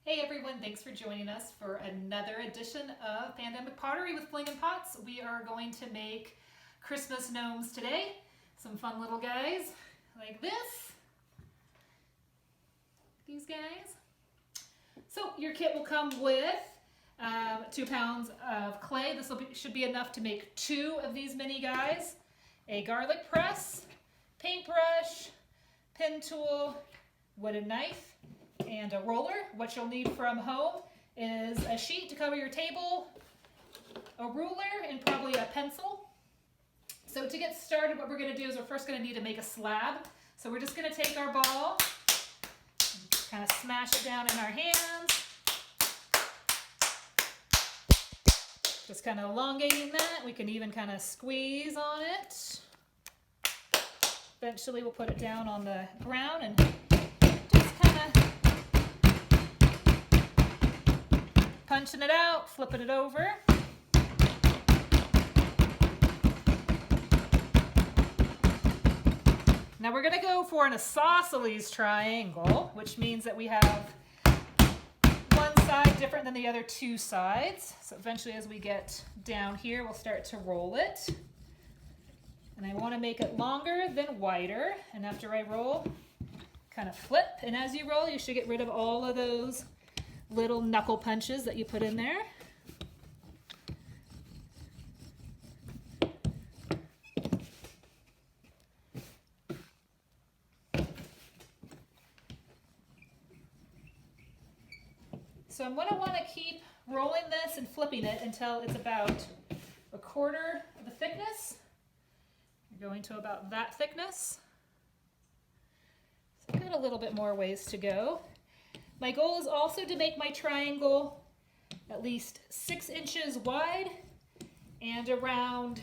Hey everyone, thanks for joining us for another edition of Pandemic Pottery with Fling and Pots. We are going to make Christmas gnomes today. Some fun little guys like this. These guys. So your kit will come with 2 pounds of clay. This should be enough to make 2 of these mini guys. A garlic press, paintbrush, pen tool, wooden knife, and a roller. What you'll need from home is a sheet to cover your table, a ruler, and probably a pencil. So to get started, what we're going to do is we're first going to need to make a slab. So we're just going to take our ball, kind of smash it down in our hands, just kind of elongating that. We can even kind of squeeze on it. Eventually we'll put it down on the ground and just kind of punching it out, flipping it over. Now we're going to go for an isosceles triangle, which means that we have one side different than the other 2 sides. So eventually as we get down here, we'll start to roll it. And I want to make it longer than wider. And after I roll, kind of flip. And as you roll, you should get rid of all of those little knuckle punches that you put in there. So I'm going to want to keep rolling this and flipping it until it's about 1/4 of the thickness. You're going to about that thickness. So I've got a little bit more ways to go. My goal is also to make my triangle at least 6 inches wide and around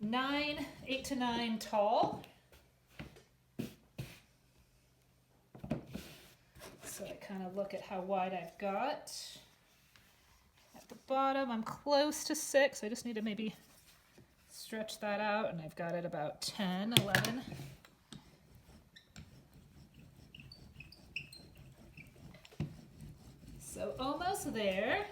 8 to 9 tall. So I kind of look at how wide I've got. At the bottom, I'm close to 6. I just need to maybe stretch that out, and I've got it about 10, 11. So almost there.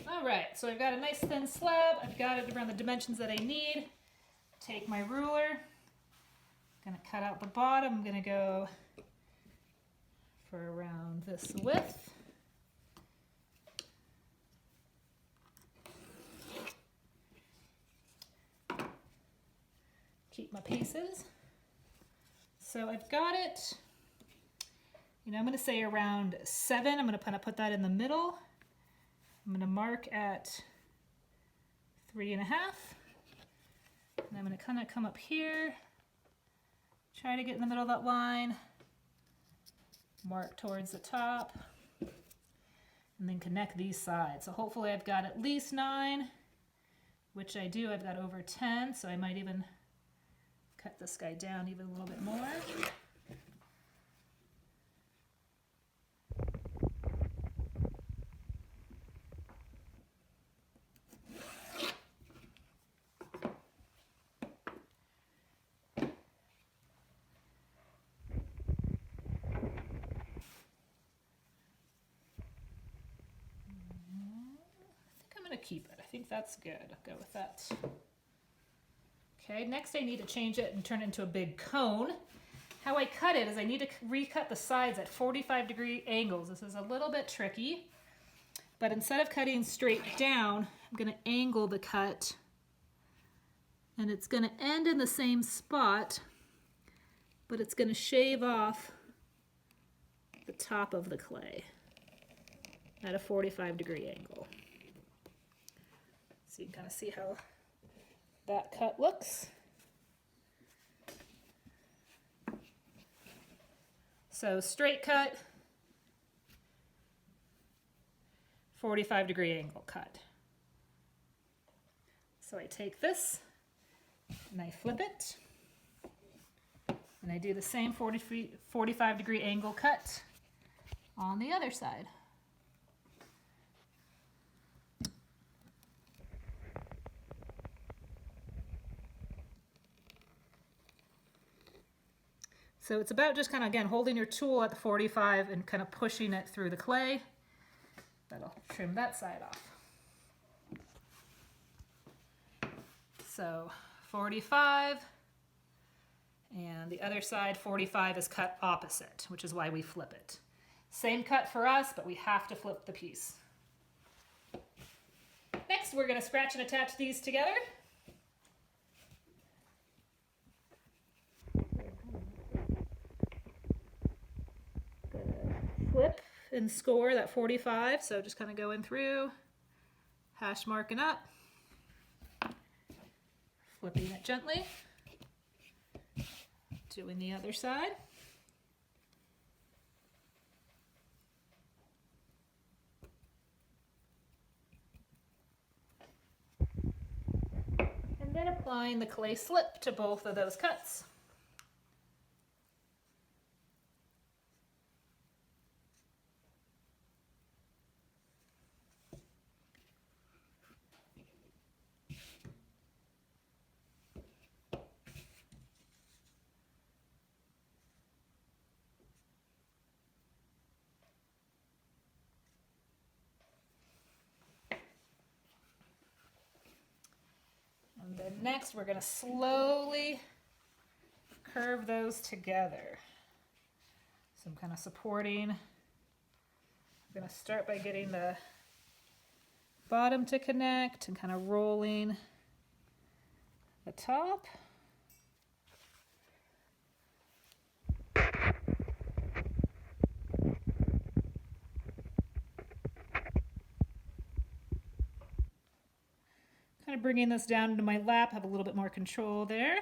Alright, so I've got a nice thin slab. I've got it around the dimensions that I need. Take my ruler. I'm going to cut out the bottom. I'm going to go for around this width. Keep my pieces. So I've got it, I'm going to say around 7. I'm going to kind of put that in the middle. I'm going to mark at 3.5. And I'm going to kind of come up here, try to get in the middle of that line, mark towards the top, and then connect these sides. So hopefully I've got at least 9, which I do. I've got over 10, so I might even cut this guy down even a little bit more. Keep it. I think that's good. I'll go with that. Okay, next I need to change it and turn it into a big cone. How I cut it is I need to recut the sides at 45-degree angles. This is a little bit tricky, but instead of cutting straight down, I'm going to angle the cut, and it's going to end in the same spot, but it's going to shave off the top of the clay at a 45-degree angle. So you can kind of see how that cut looks. So straight cut, 45-degree angle cut. So I take this and I flip it, and I do the same 45-degree angle cut on the other side. So it's about just kind of, again, holding your tool at the 45 and kind of pushing it through the clay. That'll trim that side off. So 45, and the other side 45 is cut opposite, which is why we flip it. Same cut for us, but we have to flip the piece. Next, we're going to scratch and attach these together. Flip and score that 45, so just kind of going through, hash marking up, flipping it gently, doing the other side. And then applying the clay slip to both of those cuts. And then next we're going to slowly curve those together. So I'm kind of supporting. I'm going to start by getting the bottom to connect and kind of rolling the top. Kind of bringing this down into my lap, have a little bit more control there.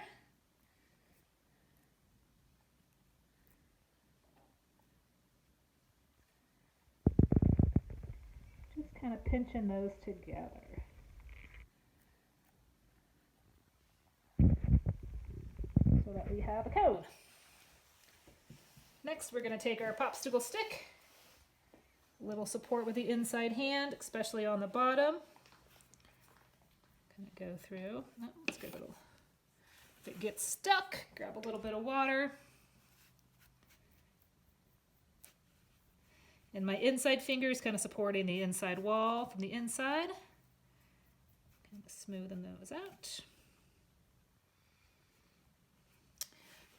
Just kind of pinching those together. So that we have a cone. Next, we're going to take our popsicle stick, a little support with the inside hand, especially on the bottom. Kind of go through. Oh, let's give it a, if it gets stuck, grab a little bit of water. And my inside fingers kind of supporting the inside wall from the inside. Kind of smoothing those out.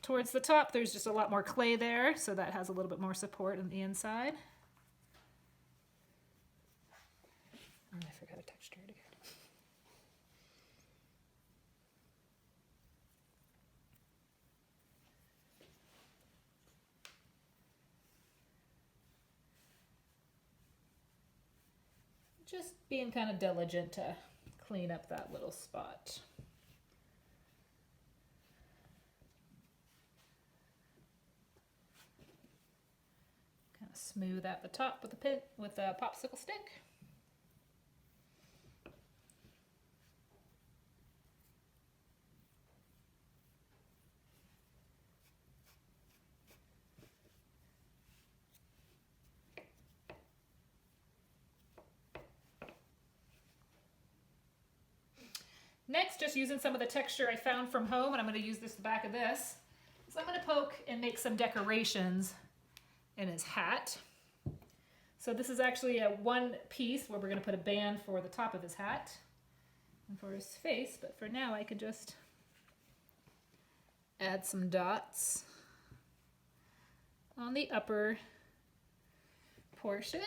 Towards the top, there's just a lot more clay there, so that has a little bit more support on the inside. Oh, I forgot a texture again. Just being kind of diligent to clean up that little spot. Kind of smooth out the top with a popsicle stick. Next, just using some of the texture I found from home, and I'm going to use the back of this. So I'm going to poke and make some decorations in his hat. So this is actually a one piece where we're going to put a band for the top of his hat and for his face, but for now I can just add some dots on the upper portion.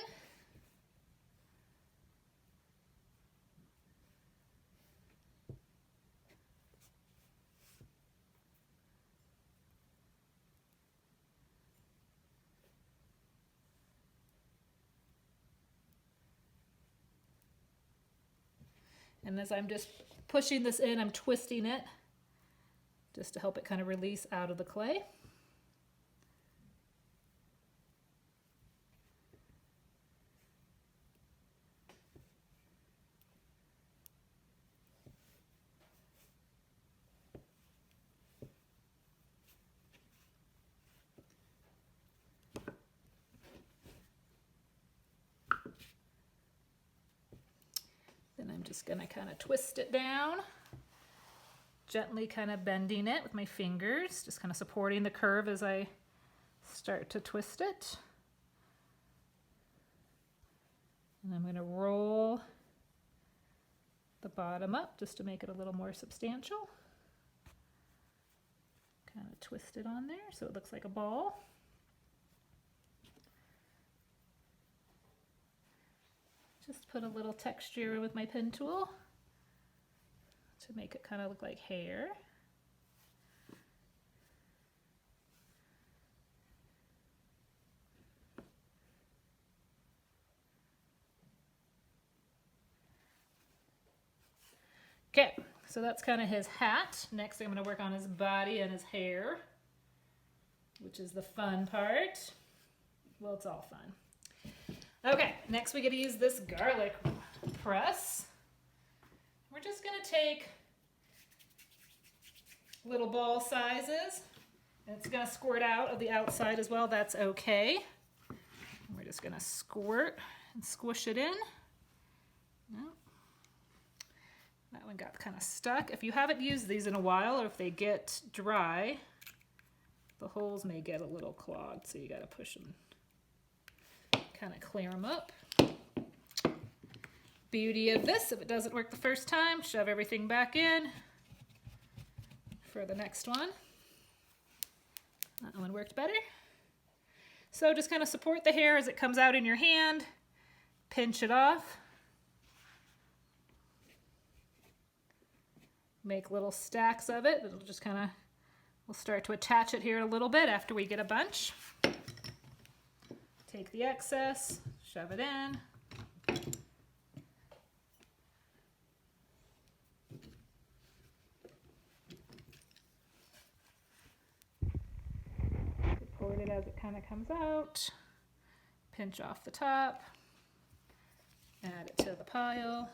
And as I'm just pushing this in, I'm twisting it just to help it kind of release out of the clay. just gonna kind of twist it down, gently kind of bending it with my fingers, just kind of supporting the curve as I start to twist it. And I'm gonna roll the bottom up just to make it a little more substantial. Kind of twist it on there so it looks like a ball. Just put a little texture with my pen tool to make it kind of look like hair. Okay, so that's kind of his hat. Next I'm going to work on his body and his hair, which is the fun part. Well, it's all fun. Okay, next we get to use this garlic press. We're just going to take little ball sizes, and it's going to squirt out of the outside as well. That's okay. And we're just going to squirt and squish it in. No. That one got kind of stuck. If you haven't used these in a while, or if they get dry, the holes may get a little clogged, so you got to push them, kind of clear them up. Beauty of this, if it doesn't work the first time, shove everything back in for the next one. That one worked better. So just kind of support the hair as it comes out in your hand, pinch it off. Make little stacks of it. It'll just kind of, we'll start to attach it here a little bit after we get a bunch. Take the excess, shove it in. Support it as it kind of comes out. Pinch off the top. Add it to the pile.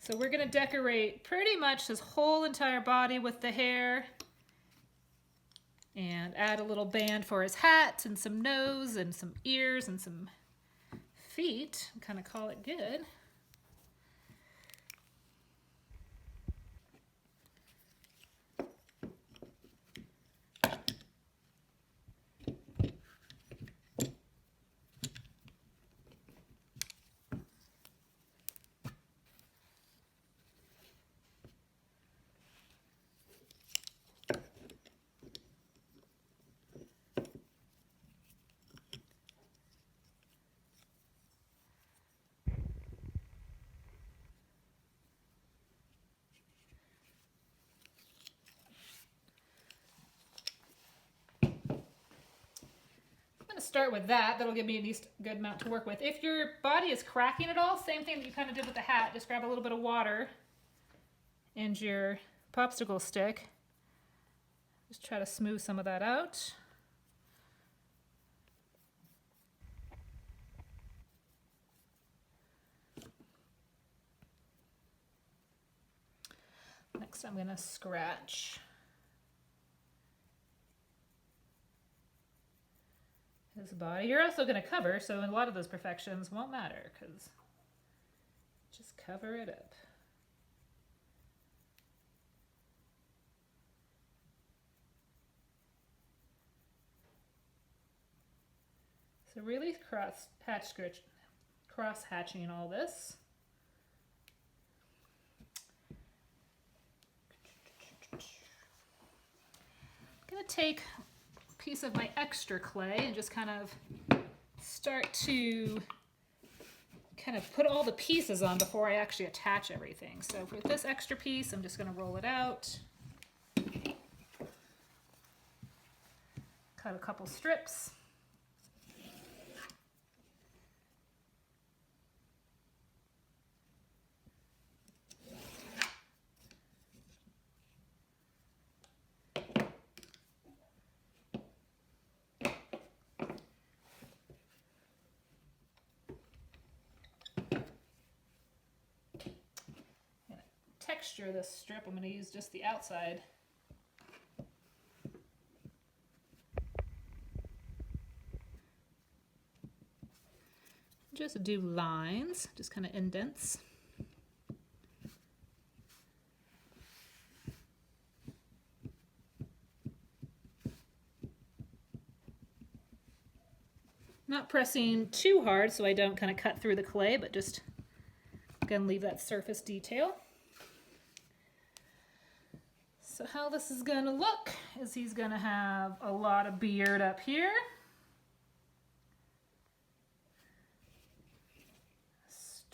So we're going to decorate pretty much his whole entire body with the hair, and add a little band for his hat and some nose and some ears and some feet, and kind of call it good. Start with that. That'll give me at least a good amount to work with. If your body is cracking at all, same thing that you kind of did with the hat. Just grab a little bit of water and your popsicle stick. Just try to smooth some of that out. Next I'm going to scratch his body. You're also going to cover, so a lot of those perfections won't matter, because just cover it up. So really cross-hatching all this. I'm going to take piece of my extra clay and just kind of start to kind of put all the pieces on before I actually attach everything. So with this extra piece, I'm just going to roll it out, cut a couple strips. Texture this strip, I'm going to use just the outside. Just do lines, just kind of indents. Not pressing too hard so I don't kind of cut through the clay, but just gonna leave that surface detail. So how this is gonna look is he's gonna have a lot of beard up here.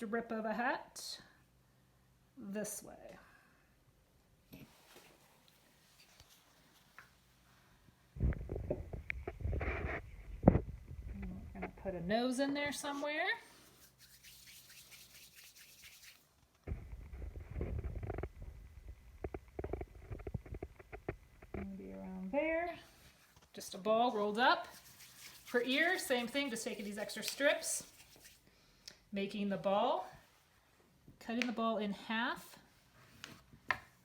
Strip of a hat this way. We're going to put a nose in there somewhere. Maybe around there. Just a ball rolled up. For ears, same thing, just taking these extra strips, making the ball, cutting the ball in half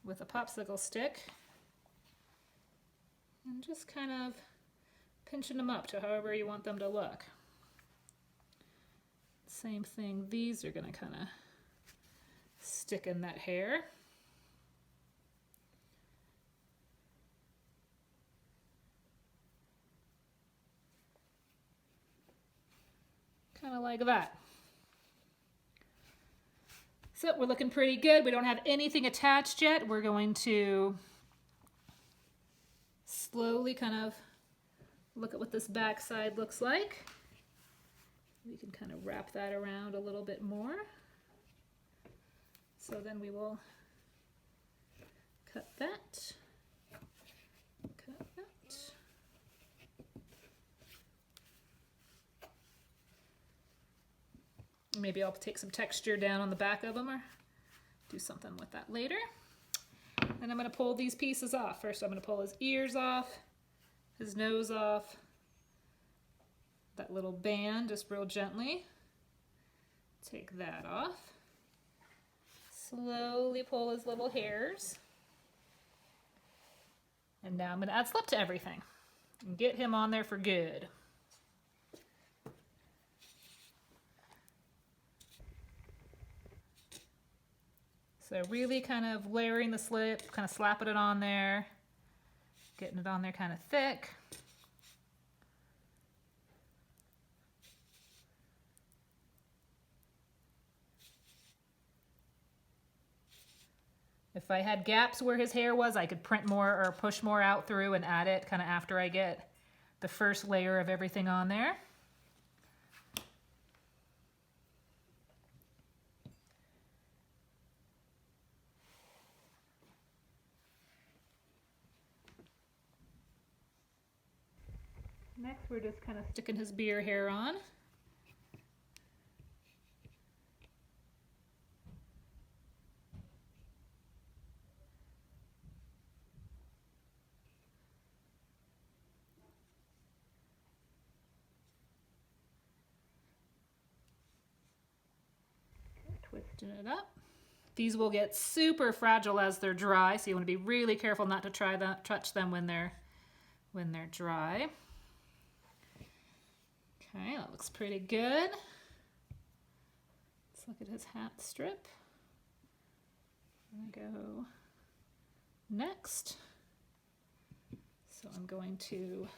with a popsicle stick, and just kind of pinching them up to however you want them to look. Same thing, these are going to kind of stick in that hair. Kind of like that. So we're looking pretty good. We don't have anything attached yet. We're going to slowly kind of look at what this back side looks like. We can kind of wrap that around a little bit more. So then we will cut that. Cut that. Maybe I'll take some texture down on the back of them or do something with that later. And I'm going to pull these pieces off. First I'm going to pull his ears off, his nose off, that little band just real gently. Take that off. Slowly pull his little hairs. And now I'm going to add slip to everything and get him on there for good. So really kind of layering the slip, kind of slapping it on there, getting it on there kind of thick. If I had gaps where his hair was, I could print more or push more out through and add it kind of after I get the first layer of everything on there. Next, we're just kind of sticking his beard hair on. Twisting it up. These will get super fragile as they're dry, so you want to be really careful not to touch them when they're dry. Okay, that looks pretty good. Let's look at his hat strip. I'm gonna go next. So I'm going to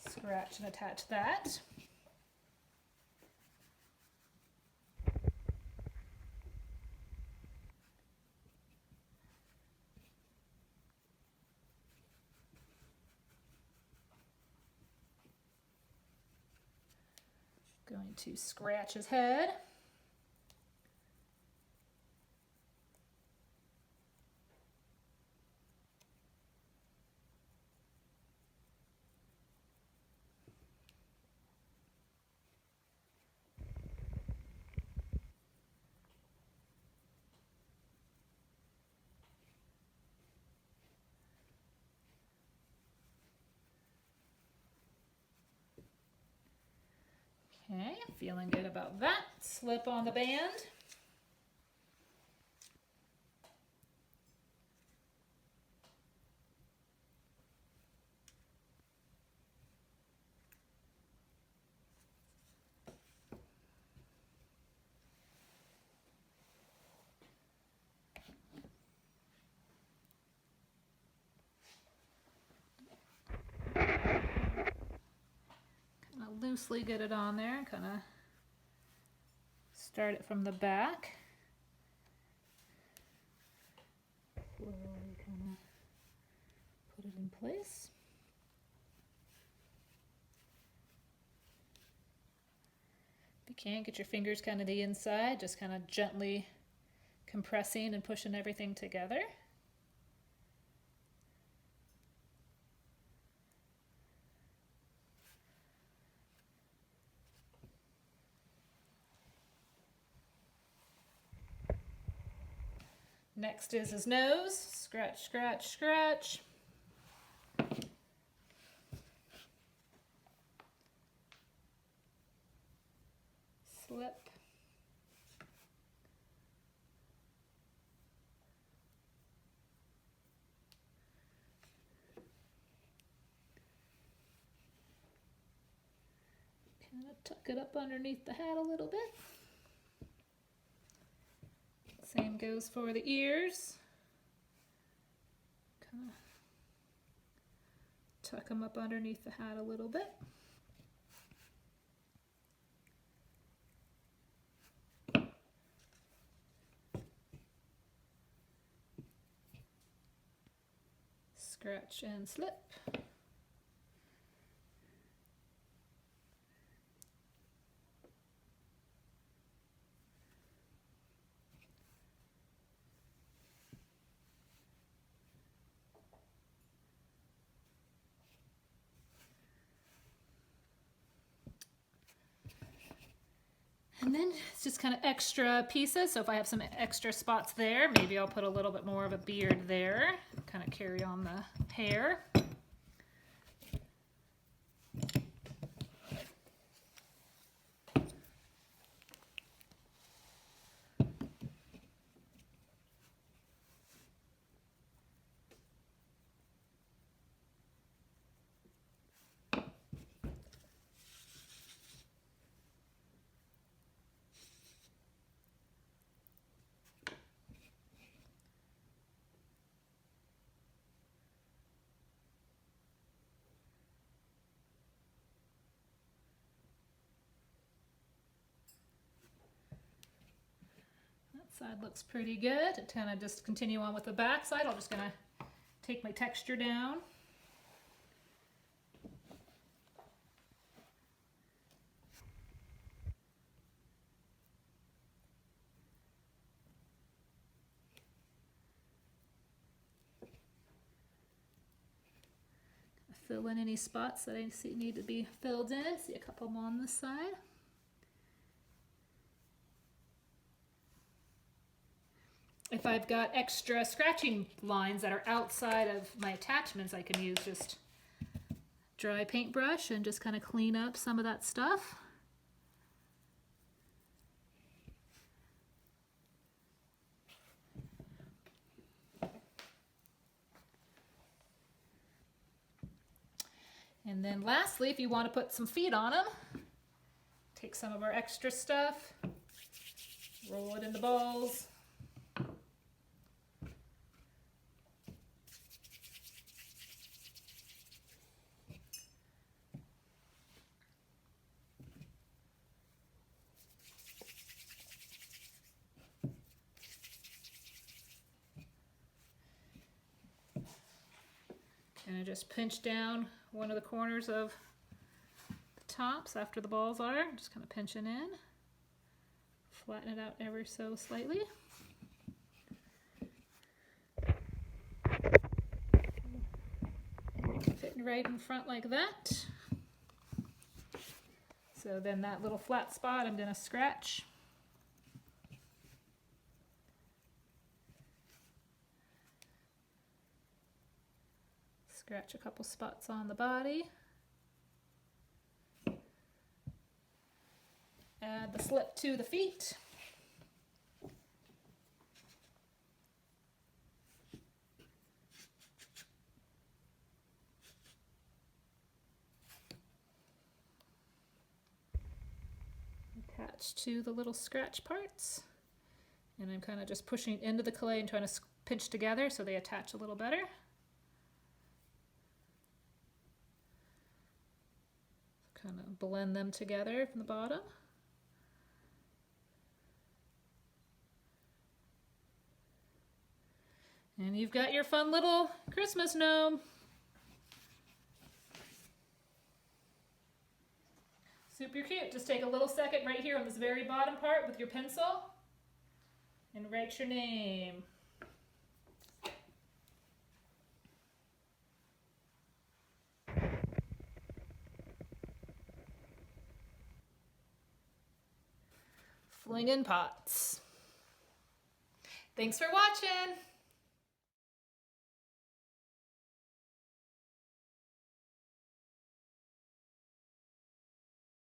scratch and attach that. Going to scratch his head. Okay, feeling good about that. Slip on the band. loosely get it on there and kind of start it from the back. Slowly kind of put it in place. If you can, get your fingers kind of the inside, just kind of gently compressing and pushing everything together. Next is his nose. Scratch, scratch, scratch. Slip. Kind of tuck it up underneath the hat a little bit. Same goes for the ears. Kind of tuck them up underneath the hat a little bit. Scratch and slip. And then it's just kind of extra pieces. So if I have some extra spots there, maybe I'll put a little bit more of a beard there. Kind of carry on the hair. Side looks pretty good. To kind of just continue on with the back side, I'm just going to take my texture down. Fill in any spots that I see need to be filled in. See a couple more on this side. If I've got extra scratching lines that are outside of my attachments, I can use just dry paintbrush and just kind of clean up some of that stuff. And then lastly, if you want to put some feet on them, take some of our extra stuff, roll it into balls. And I just pinch down one of the corners of the tops after the balls are, just kind of pinching in. Flatten it out ever so slightly. Fitting right in front like that. So then that little flat spot I'm going to scratch. Scratch a couple spots on the body. Add the slip to the feet. Attach to the little scratch parts. And I'm kind of just pushing into the clay and trying to pinch together so they attach a little better. kind of blend them together from the bottom. And you've got your fun little Christmas gnome. Super cute. Just take a little second right here on this very bottom part with your pencil and write your name. Flingin' pots. Thanks for watching.